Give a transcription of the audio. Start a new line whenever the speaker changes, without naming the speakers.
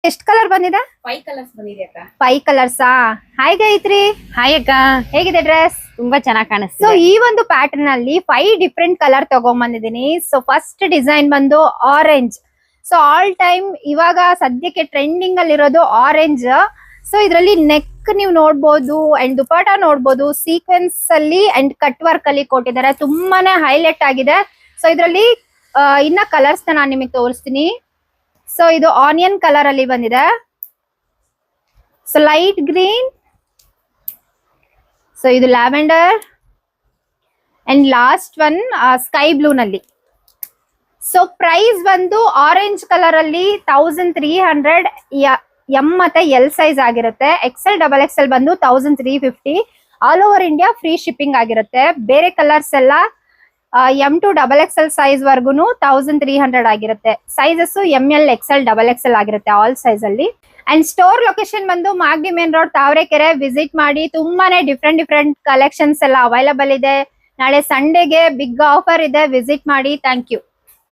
ಎಷ್ಟ್ ಕಲರ್ ಬಂದಿದೆ?
5 ಕಲರ್ಸ್ ಬಂದಿದೆ ಅಕ್ಕ.
5 ಕಲರ್ಸಾ? ಹಾಯ್ ಗಾಯತ್ರಿ.
ಹಾಯ್ ಅಕ್ಕ,
ಹೇಗಿದೆ ಡ್ರೆಸ್?
ತುಂಬಾ ಚೆನ್ನಾಗಿ
ಸೊ
ಕಾಣಿಸ್ತಿದೆ.
ಈ ಒಂದು ಪ್ಯಾಟರ್ನ್ ಅಲ್ಲಿ 5 ಡಿಫ್ರೆಂಟ್ ಕಲರ್ ತಗೊಂಡ್ಬಂದಿದ್ದೀನಿ. ಸೊ ಫಸ್ಟ್ ಡಿಸೈನ್ ಬಂದು ಆರೆಂಜ್. ಸೊ ಆಲ್ ಟೈಮ್ ಇವಾಗ ಸದ್ಯಕ್ಕೆ ಟ್ರೆಂಡಿಂಗ್ ಅಲ್ಲಿ ಇರೋದು ಆರೆಂಜ್. ಸೊ ಇದರಲ್ಲಿ ನೆಕ್ ನೀವು ನೋಡ್ಬೋದು ಅಂಡ್ ದುಪಟ್ಟ ನೋಡ್ಬೋದು, ಸೀಕ್ವೆನ್ಸ್ ಅಲ್ಲಿ ಅಂಡ್ ಕಟ್ ವರ್ಕ್ ಅಲ್ಲಿ ಕೊಟ್ಟಿದ್ದಾರೆ. ತುಂಬಾನೇ ಹೈಲೈಟ್ ಆಗಿದೆ. ಸೊ ಇದರಲ್ಲಿ ಇನ್ನ ಕಲರ್ಸ್ ನಾನು ನಿಮಗೆ ತೋರಿಸ್ತೀನಿ. ಸೊ ಇದು ಆನಿಯನ್ ಕಲರ್ ಅಲ್ಲಿ ಬಂದಿದೆ. ಸೊ ಲೈಟ್ ಗ್ರೀನ್, ಸೊ ಇದು lavender and last one sky blue ನಲ್ಲಿ. ಸೊ ಪ್ರೈಸ್ ಬಂದು ಆರೆಂಜ್ ಕಲರ್ ಅಲ್ಲಿ 1300 ಎಂ ಮತ್ತೆ ಎಲ್ ಸೈಜ್ ಆಗಿರುತ್ತೆ. ಎಕ್ಸೆಲ್ ಡಬಲ್ ಎಕ್ಸೆಲ್ ಬಂದು 1350. All over India free shipping ಆಗಿರುತ್ತೆ. ಬೇರೆ ಕಲರ್ಸ್ ಎಲ್ಲ M to double XL size ವರ್ಗು 1300 ಆಗಿರುತ್ತೆ. Sizes M L XL double XL ಆಗಿರುತ್ತೆ ಆಲ್ ಸೈಜ್ ಅಲ್ಲಿ. ಅಂಡ್ ಸ್ಟೋರ್ ಲೊಕೇಶನ್ ಬಂದು Magadi main road Tavarekere. Visit ಮಾಡಿ, ತುಂಬಾನೇ ಡಿಫ್ರೆಂಟ್ ಕಲೆಕ್ಷನ್ಸ್ ಎಲ್ಲ ಅವೈಲಬಲ್ ಇದೆ. ನಾಳೆ ಸಂಡೇಗೆ ಬಿಗ್ ಆಫರ್ ಇದೆ, ವಿಸಿಟ್ ಮಾಡಿ. Thank you.